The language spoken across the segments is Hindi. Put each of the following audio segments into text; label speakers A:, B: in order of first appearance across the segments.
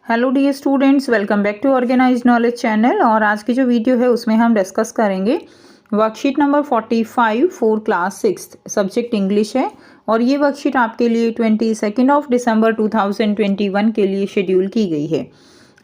A: Hello dear students, welcome back to organize knowledge channel. और आज की जो वीडियो है उसमें हम डिस्कस करेंगे worksheet number 45 for class 6 subject English है। और ये वर्कशीट आपके लिए 22 दिसंबर 2021 के लिए शेड्यूल की गई है।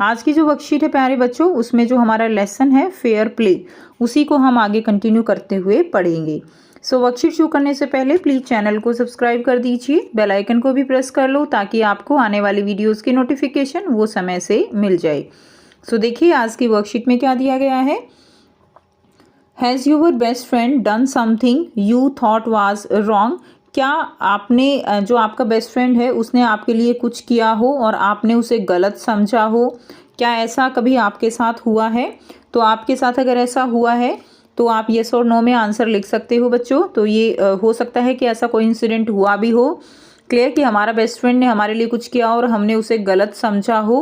A: आज की जो वर्कशीट है प्यारे बच्चों, उसमें जो हमारा लेसन है फेयर प्ले, उसी को हम आगे कंटिन्यू करते हुए पढ़ेंगे। सो वर्कशीट शुरू करने से पहले प्लीज़ चैनल को सब्सक्राइब कर दीजिए, बेल आइकन को भी प्रेस कर लो ताकि आपको आने वाली वीडियोस की नोटिफिकेशन वो समय से मिल जाए। सो देखिए आज की वर्कशीट में क्या दिया गया है। Has your best friend done something you thought was wrong. क्या आपने जो आपका बेस्ट फ्रेंड है उसने आपके लिए कुछ किया हो और आपने उसे गलत समझा हो। क्या ऐसा कभी आपके साथ हुआ है? तो आपके साथ अगर ऐसा हुआ है तो आप येस और नो में आंसर लिख सकते हो बच्चों। तो ये हो सकता है कि ऐसा कोई इंसिडेंट हुआ भी हो, क्लियर, कि हमारा बेस्ट फ्रेंड ने हमारे लिए कुछ किया और हमने उसे गलत समझा हो,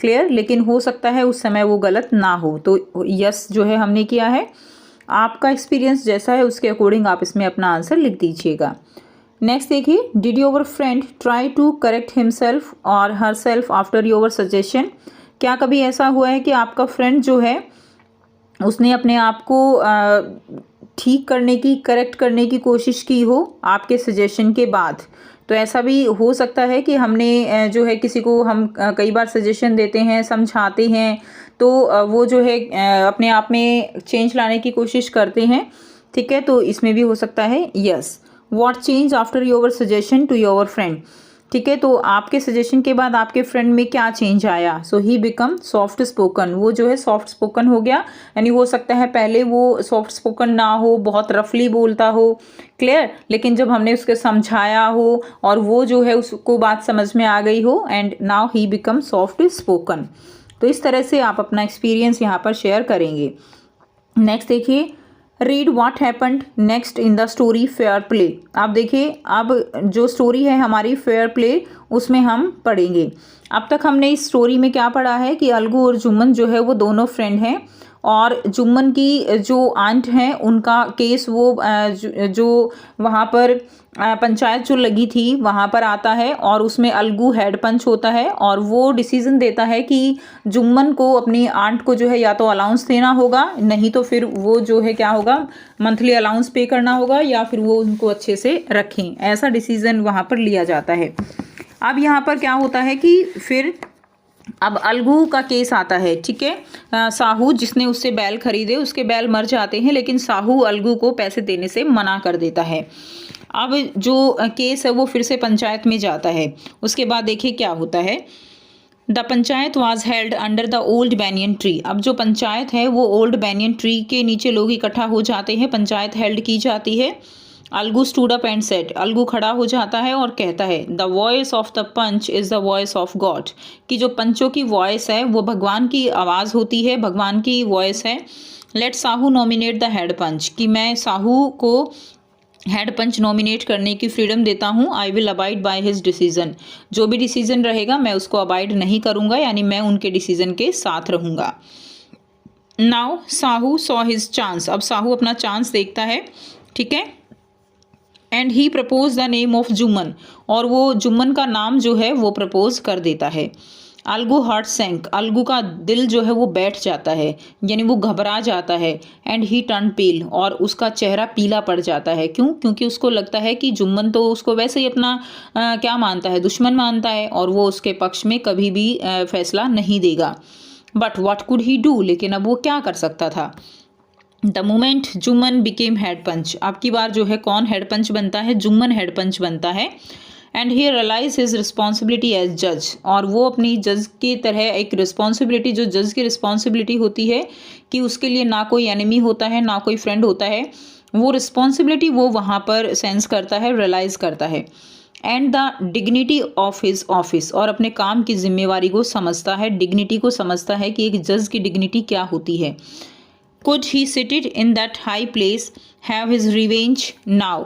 A: क्लियर, लेकिन हो सकता है उस समय वो गलत ना हो। तो यस जो है हमने किया है। आपका एक्सपीरियंस जैसा है उसके अकॉर्डिंग आप इसमें अपना आंसर लिख दीजिएगा। नेक्स्ट देखिए, did your friend try to correct himself और herself after your suggestion. क्या कभी ऐसा हुआ है कि आपका फ्रेंड जो है उसने अपने आप को ठीक करने की, करेक्ट करने की कोशिश की हो आपके सजेशन के बाद। तो ऐसा भी हो सकता है कि हमने जो है किसी को हम कई बार सजेशन देते हैं, समझाते हैं, तो वो जो है अपने आप में चेंज लाने की कोशिश करते हैं, ठीक है। तो इसमें भी हो सकता है yes. What change after your suggestion to your friend, ठीक है। तो आपके सजेशन के बाद आपके फ्रेंड में क्या चेंज आया। सो ही बिकम सॉफ्ट स्पोकन, वो जो है सॉफ्ट स्पोकन हो गया। यानी हो सकता है पहले वो सॉफ्ट स्पोकन ना हो, बहुत रफली बोलता हो, क्लियर, लेकिन जब हमने उसके समझाया हो और वो जो है उसको बात समझ में आ गई हो, and now he become soft spoken. तो इस तरह से आप अपना एक्सपीरियंस यहाँ पर शेयर करेंगे। नेक्स्ट देखिए, read what happened next in the story fair play. आप देखिए अब जो स्टोरी है हमारी फेयर प्ले, उसमें हम पढ़ेंगे। अब तक हमने इस स्टोरी में क्या पढ़ा है कि अलगू और जुम्मन जो है वो दोनों फ्रेंड हैं, और जुम्मन की जो आंट हैं उनका केस वो जो वहाँ पर पंचायत जो लगी थी वहाँ पर आता है, और उसमें अलगू हेड पंच होता है और वो डिसीजन देता है कि जुम्मन को अपनी आंट को जो है या तो अलाउंस देना होगा, नहीं तो फिर वो जो है क्या होगा, मंथली अलाउंस पे करना होगा, या फिर वो उनको अच्छे से रखें। ऐसा डिसीजन वहाँ पर लिया जाता है। अब यहाँ पर क्या होता है कि फिर अब अलगू का केस आता है, ठीक है। साहू जिसने उससे बैल खरीदे, उसके बैल मर जाते हैं, लेकिन साहू अलगू को पैसे देने से मना कर देता है। अब जो केस है वो फिर से पंचायत में जाता है। उसके बाद देखिए क्या होता है। The panchayat was held under the old banyan tree. अब जो पंचायत है वो ओल्ड बैनियन ट्री के नीचे लोग इकट्ठा हो जाते हैं, पंचायत हेल्ड की जाती है। Alagu stood up and said, Alagu खड़ा हो जाता है और कहता है, the voice of the panch is the voice of God, कि जो पंचों की वॉइस है वो भगवान की आवाज़ होती है, भगवान की वॉइस है। Let Sahu nominate the head panch, कि मैं साहू को हेड पंच नॉमिनेट करने की फ्रीडम देता हूँ। I will abide by his decision, जो भी डिसीजन रहेगा मैं उसको अबाइड नहीं करूँगा, यानी मैं उनके डिसीजन के साथ रहूँगा। Now Sahu saw his chance, अब साहू अपना चांस देखता है, ठीक है। And he propose the name of Jumman, और वो जुम्मन का नाम जो है वो प्रपोज कर देता है। अलगू हार्ट सैंक, अलगू का दिल जो है वो बैठ जाता है, यानी वो घबरा जाता है। एंड ही टर्न पेल, और उसका चेहरा पीला पड़ जाता है। क्यों? क्योंकि उसको लगता है कि जुम्मन तो उसको वैसे ही अपना क्या मानता है, दुश्मन मानता है, और वो उसके पक्ष में कभी भी फैसला नहीं देगा। But what could he do, लेकिन अब वो क्या कर सकता था। The moment Jumman became head panch, अब की बार जो है कौन हेड पंच बनता है, जुम्मन हेड पंच बनता है। And he realize his responsibility as जज, और वो अपनी जज की तरह एक रिस्पॉन्सिबिलिटी, जो जज की रिस्पॉन्सिबिलिटी होती है कि उसके लिए ना कोई एनिमी होता है ना कोई फ्रेंड होता है, वो रिस्पॉन्सिबिलिटी वो वहाँ पर सेंस करता है, रियलाइज करता है। And the dignity of his office, और अपने काम की जिम्मेवारी को समझता है, डिग्निटी को समझता है कि एक जज की डिग्निटी क्या होती है। Could he seated in that high place have his revenge now,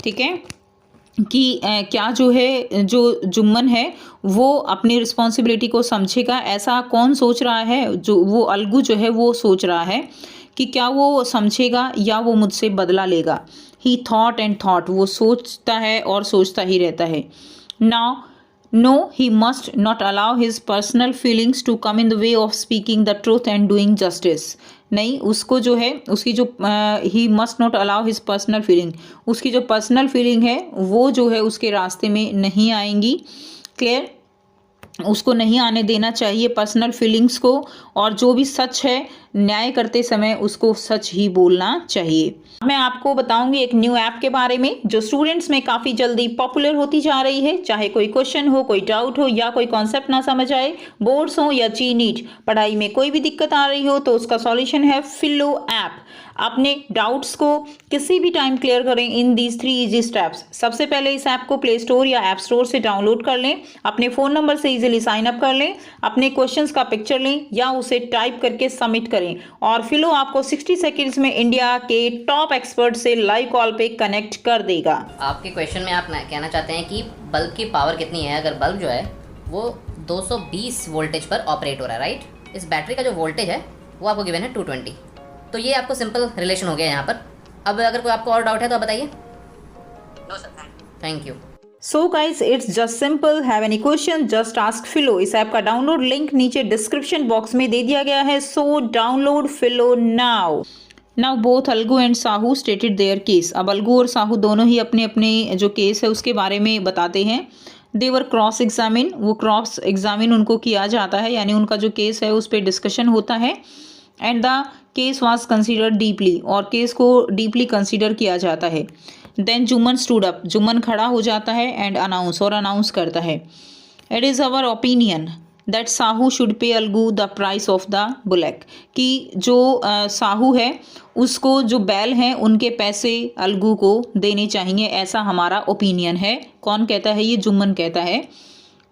A: ठीक है, कि क्या जो है जो जुम्मन है वो अपनी रिस्पॉन्सिबिलिटी को समझेगा। ऐसा कौन सोच रहा है, जो वो अलगू जो है वो सोच रहा है कि क्या वो समझेगा या वो मुझसे बदला लेगा। ही थॉट एंड थॉट, वो सोचता है और सोचता ही रहता है। Now no he must not allow his personal feelings to come in the way of speaking the truth and doing justice. नहीं, उसको जो है उसकी जो he must not allow his personal feeling, उसकी जो पर्सनल फीलिंग है वो जो है उसके रास्ते में नहीं आएंगी। क्लियर, उसको नहीं आने देना चाहिए पर्सनल फीलिंग्स को, और जो भी सच है न्याय करते समय उसको सच ही बोलना चाहिए। मैं आपको बताऊंगी एक न्यू ऐप के बारे में जो स्टूडेंट्स में काफ़ी जल्दी पॉपुलर होती जा रही है। चाहे कोई क्वेश्चन हो, कोई डाउट हो या कोई कॉन्सेप्ट ना समझ आए, बोर्ड्स हो या जी नीट, पढ़ाई में कोई भी दिक्कत आ रही हो तो उसका सॉल्यूशन है फिलो ऐप। अपने डाउट्स को किसी भी टाइम क्लियर करें इन दीज 3 इजी स्टेप्स। सबसे पहले इस ऐप को प्ले स्टोर या ऐप स्टोर से डाउनलोड कर लें, अपने फ़ोन नंबर से इजीली साइन अप कर लें, अपने क्वेश्चंस का पिक्चर लें या उसे टाइप करके सबमिट करें, और फिलो आपको 60 सेकेंड्स में इंडिया के टॉप एक्सपर्ट से लाइव कॉल पे कनेक्ट कर देगा।
B: आपके क्वेश्चन में आप कहना चाहते हैं कि बल्ब की पावर कितनी है। अगर बल्ब जो है वो 220 वोल्टेज पर ऑपरेट हो रहा है, राइट। इस बैटरी का जो वोल्टेज है वो आपको गिवन है 220। तो ये आपको सिंपल रिलेशन हो गया यहाँ पर। अब अगर कोई आपको और डाउट है तो आप बताइए। No sir, thank you.
A: So guys it's just simple, have any question just ask Filo. इस ऐप का डाउनलोड लिंक नीचे डिस्क्रिप्शन बॉक्स में दे दिया गया है, so download Filo now. Now both Algu and Sahu stated their case. अब अलगू और साहू दोनों ही अपने अपने जो केस है उसके बारे में बताते हैं। देवर क्रॉस एग्जामिन, वो क्रॉस एग्जामिन उनको किया जाता है, यानी उनका जो केस है उस पर डिस्कशन होता है। And the case was considered deeply, और केस को डीपली कंसिडर किया जाता है। Then Jumman stood up, Jumman खड़ा हो जाता है, एंड अनाउंस, और अनाउंस करता है, it is our opinion that Sahu should pay Algu the price of the bullock, कि जो साहू है उसको जो बैल हैं उनके पैसे अलगू को देने चाहिए, ऐसा हमारा ओपिनियन है। कौन कहता है? ये जुम्मन कहता है।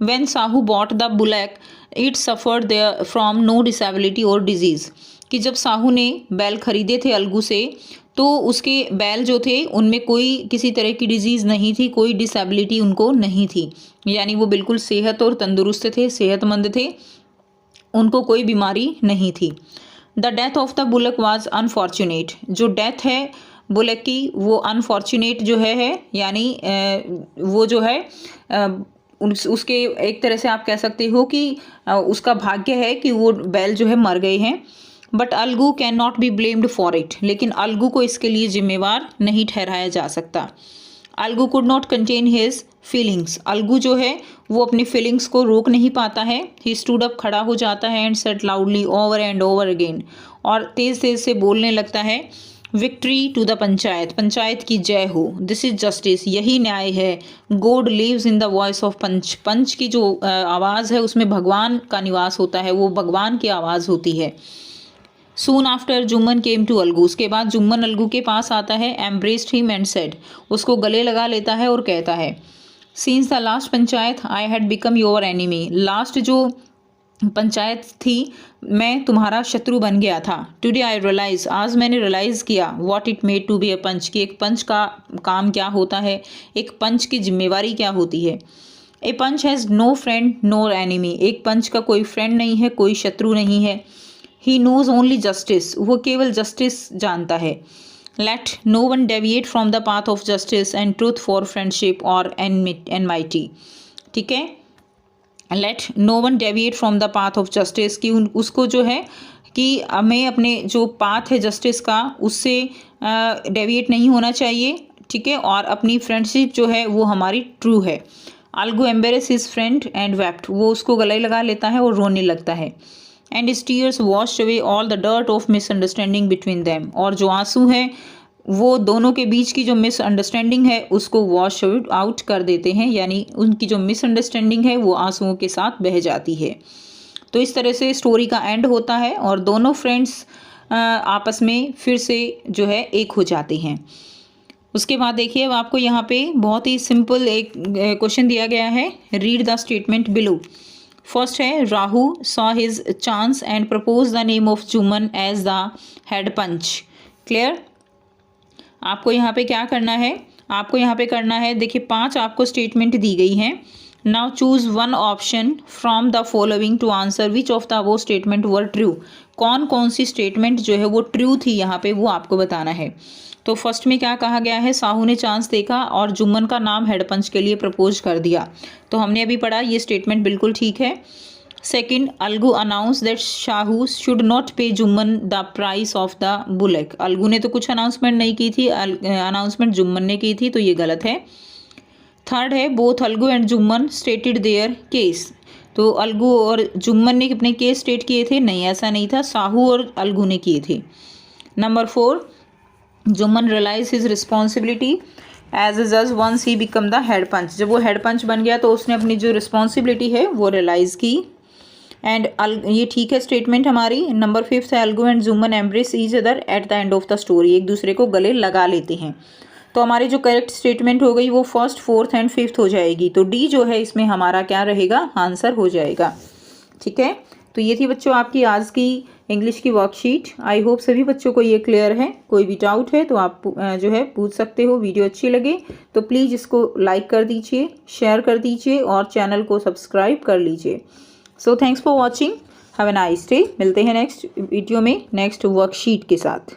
A: When Sahu bought the bullock it suffered there from no disability और डिजीज़, कि जब साहू ने बैल खरीदे थे अलगू से तो उसके बैल जो थे उनमें कोई किसी तरह की डिजीज़ नहीं थी, कोई डिसेबिलिटी उनको नहीं थी, यानी वो बिल्कुल सेहत और तंदुरुस्त थे, सेहतमंद थे, उनको कोई बीमारी नहीं थी। The death of the bullock was unfortunate, जो डेथ है बुलक की वो अनफॉर्चुनेट जो है यानी वो जो है उसके एक तरह से आप कह सकते हो कि उसका भाग्य है कि वो बैल जो है मर गए हैं। But Algu can not be blamed for it, लेकिन अलगू को इसके लिए जिम्मेवार नहीं ठहराया जा सकता। Algu could not contain his feelings, Algu जो है वो अपनी फीलिंग्स को रोक नहीं पाता है। ही स्टूड अप, खड़ा हो जाता है, and said loudly over and over again, और तेज तेज से बोलने लगता है, victory to the panchayat, panchayat की जय हो, दिस इज जस्टिस, यही न्याय है। God lives in the voice of panch, panch की जो आवाज़ है उसमें भगवान का निवास होता है, वो भगवान की आवाज़ होती है। Soon after Jumman came to Alagu, उसके बाद जुम्मन अलगू के पास आता है, एम्ब्रेस्ड हिम एंड सेड, उसको गले लगा लेता है और कहता है, since the last panchayat I had become your enemy, last जो पंचायत थी मैं तुम्हारा शत्रु बन गया था। टुडे आई रियलाइज, आज मैंने रियलाइज़ किया, what it meant to be a panch, कि एक पंच का काम क्या होता है, एक पंच की जिम्मेवारी क्या होती है। A panch has no friend nor enemy, एक पंच का कोई फ्रेंड नहीं है, कोई शत्रु नहीं है। ही नोज ओनली जस्टिस, वो केवल जस्टिस जानता है। Let no one deviate from the path of justice and truth for friendship और एनमाइटी, ठीक है। Let no one deviate from the path of justice, कि उसको जो है कि हमें अपने जो पाथ है जस्टिस का उससे डेविएट नहीं होना चाहिए, ठीक है, और अपनी फ्रेंडशिप जो है वो हमारी ट्रू है। Algu embarrass his friend and wept, वो उसको गले लगा लेता है और रोने लगता है। And his tears washed away all the dirt of misunderstanding between them, और जो आंसू हैं वो दोनों के बीच की जो मिसअंडरस्टैंडिंग है उसको वॉश आउट कर देते हैं, यानी उनकी जो मिसअंडरस्टैंडिंग है वो आंसुओं के साथ बह जाती है। तो इस तरह से स्टोरी का एंड होता है और दोनों फ्रेंड्स आपस में फिर से जो है एक हो जाते हैं। उसके बाद देखिए अब आपको यहाँ पे बहुत ही सिंपल एक क्वेश्चन दिया गया है, read the statement below. First है, Rahu saw his chance and propose the name of Jumman as the head panch. Clear? आपको यहाँ पे क्या करना है, आपको यहाँ पे करना है, देखिए 5 आपको स्टेटमेंट दी गई हैं। Now choose one option from the following to answer which of the वो स्टेटमेंट वर ट्रू। कौन कौन सी स्टेटमेंट जो है वो ट्रू थी यहाँ पे वो आपको बताना है। तो फर्स्ट में क्या कहा गया है, साहू ने चांस देखा और जुम्मन का नाम हेड पंच के लिए प्रपोज कर दिया। तो हमने अभी पढ़ा, ये स्टेटमेंट बिल्कुल ठीक है। Second, Algu announce that Shahu should not pay Jumman the price of the bullock. Algu ने तो कुछ अनाउंसमेंट नहीं की थी, अनाउंसमेंट जुम्मन ने की थी, तो ये गलत है। थर्ड है, both Algu and Jumman stated their case. तो अलगू और जुम्मन ने अपने केस स्टेट किए थे, नहीं ऐसा नहीं था, साहू और अलगू ने किए थे। Number 4, Jumman realise his responsibility as a जज once he become the head panch. जब वो हेड पंच बन गया तो उसने अपनी जो रिस्पॉन्सिबिलिटी है वो रियलाइज़ की। एंड ये ठीक है स्टेटमेंट हमारी। नंबर 5 है, Algu and Jumman embrace each other at the end of the story. एक दूसरे को गले लगा लेते हैं। तो हमारी जो करेक्ट स्टेटमेंट हो गई वो फर्स्ट, फोर्थ एंड फिफ्थ हो जाएगी। तो डी जो है इसमें हमारा क्या रहेगा, आंसर हो जाएगा। ठीक है, तो ये थी बच्चों आपकी आज की इंग्लिश की वर्कशीट। आई होप सभी बच्चों को ये क्लियर है। कोई भी डाउट है तो आप जो है पूछ सकते हो। वीडियो अच्छी लगे तो प्लीज़ इसको लाइक कर दीजिए, शेयर कर दीजिए और चैनल को सब्सक्राइब कर लीजिए। So thanks for watching, have a nice day. मिलते हैं नेक्स्ट वीडियो में नेक्स्ट वर्कशीट के साथ।